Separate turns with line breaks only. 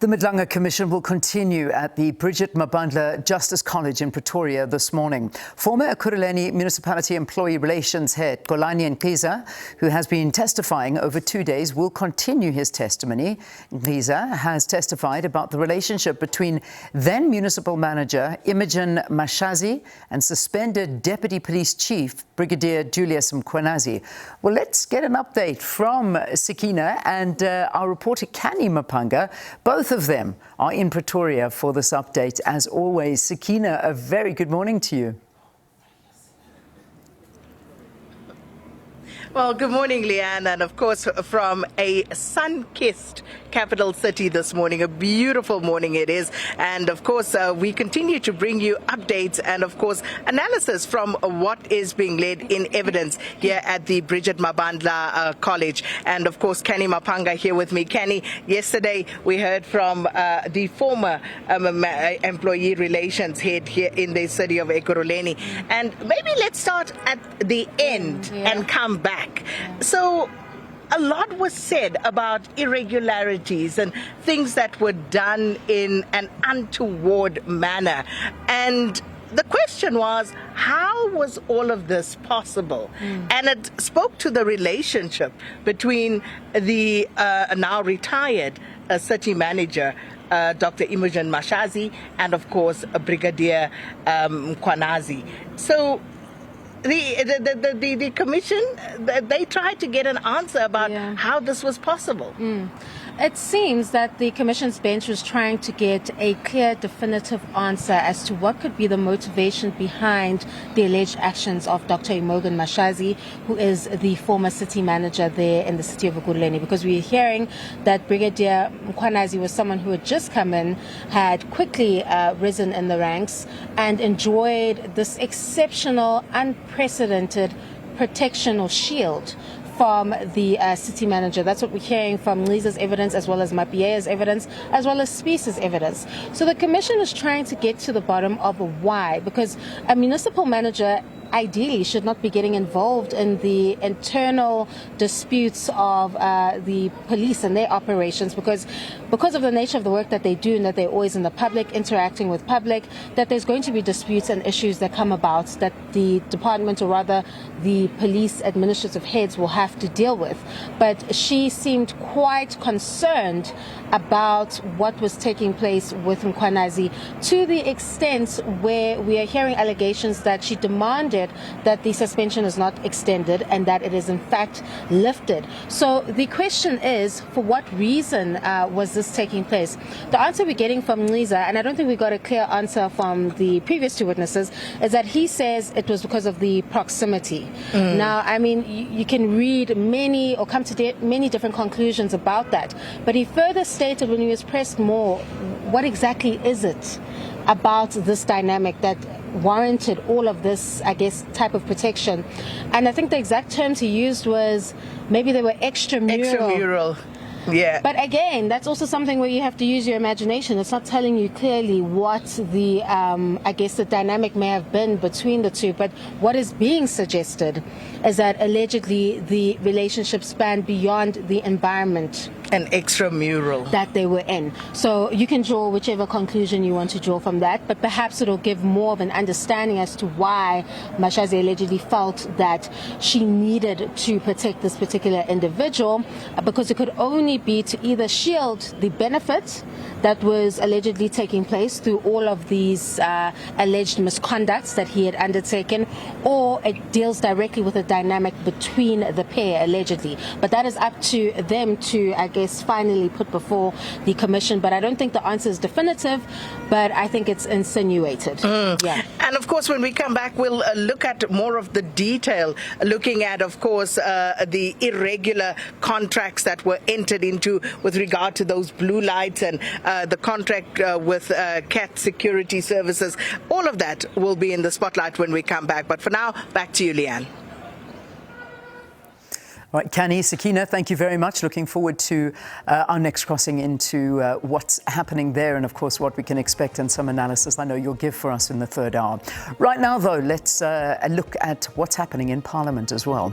The Madlanga Commission will continue at the Brigitte Mabandla Justice College in Pretoria this morning. Former Ekurhuleni Municipality Employee Relations Head Xolani Nciza, who has been testifying over 2 days, will continue his testimony. Nciza has testified about the relationship between then Municipal Manager Imogen Mashazi and suspended Deputy Police Chief Brigadier Julius Mkhwanazi. Well, let's get an update from Sakina and our reporter Canny Maphanga. Both of them are in Pretoria for this update. As always, Sakina, a very good morning to you.
Well, good morning, Leanne, and of course from a sun-kissed capital city this morning. A beautiful morning it is, and of course we continue to bring you updates and of course analysis from what is being laid in evidence here at the Brigitte Mabandla College. And of course Canny Maphanga here with me. Canny, yesterday we heard from the former employee relations head here in the city of Ekurhuleni, and maybe let's start at the end and come back. So a lot was said about irregularities and things that were done in an untoward manner. And the question was, how was all of this possible? And it spoke to the relationship between the now retired city manager, Dr. Imogen Mashazi, and of course Brigadier Mkhwanazi. So the commission, they tried to get an answer about how this was possible.
It seems that the commission's bench was trying to get a clear, definitive answer as to what could be the motivation behind the alleged actions of Dr. Imogen Mashazi, who is the former city manager there in the city of Ekurhuleni. Because we're hearing that Brigadier Mkhwanazi was someone who had just come in, had quickly risen in the ranks, and enjoyed this exceptional, unprecedented protection or shield from the city manager. That's what we're hearing from Nciza's evidence, as well as Mapia's evidence, as well as Speece's evidence. So the commission is trying to get to the bottom of why, because a municipal manager ideally should not be getting involved in the internal disputes of the police and their operations, because of the nature of the work that they do and that they're always in the public, interacting with public, that there's going to be disputes and issues that come about that the department, or rather the police administrative heads, will have to deal with. But she seemed quite concerned about what was taking place with Mkhwanazi, to the extent where we are hearing allegations that she demanded that the suspension is not extended and that it is in fact lifted. So the question is, for what reason was this taking place? The answer we're getting from Nciza, and I don't think we got a clear answer from the previous two witnesses, is that he says it was because of the proximity. Now, I mean, you can read many or come to many different conclusions about that, but he further stated when he was pressed more, what exactly is it about this dynamic that warranted all of this, I guess, type of protection? And I think the exact terms he used was maybe they were extramural.
Yeah.
But again, that's also something where you have to use your imagination. It's not telling you clearly what the, I guess, the dynamic may have been between the two. But what is being suggested is that allegedly the relationship spanned beyond the environment.
An extramural
that they were in. So you can draw whichever conclusion you want to draw from that, but perhaps it'll give more of an understanding as to why Mashazi allegedly felt that she needed to protect this particular individual, because it could only be to either shield the benefit that was allegedly taking place through all of these alleged misconducts that he had undertaken, or it deals directly with the dynamic between the pair, allegedly. But that is up to them to, I guess, finally put before the commission. But I don't think the answer is definitive, but I think it's insinuated. Yeah.
And of course, when we come back, we'll look at more of the detail, looking at, of course, the irregular contracts that were entered into with regard to those blue lights and the contract with CAT Security Services. All of that will be in the spotlight when we come back. But for now, back to you, Leanne.
All right, Canny, Sakina, thank you very much. Looking forward to our next crossing into what's happening there and, of course, what we can expect and some analysis I know you'll give for us in the third hour. Right now, though, let's look at what's happening in Parliament as well.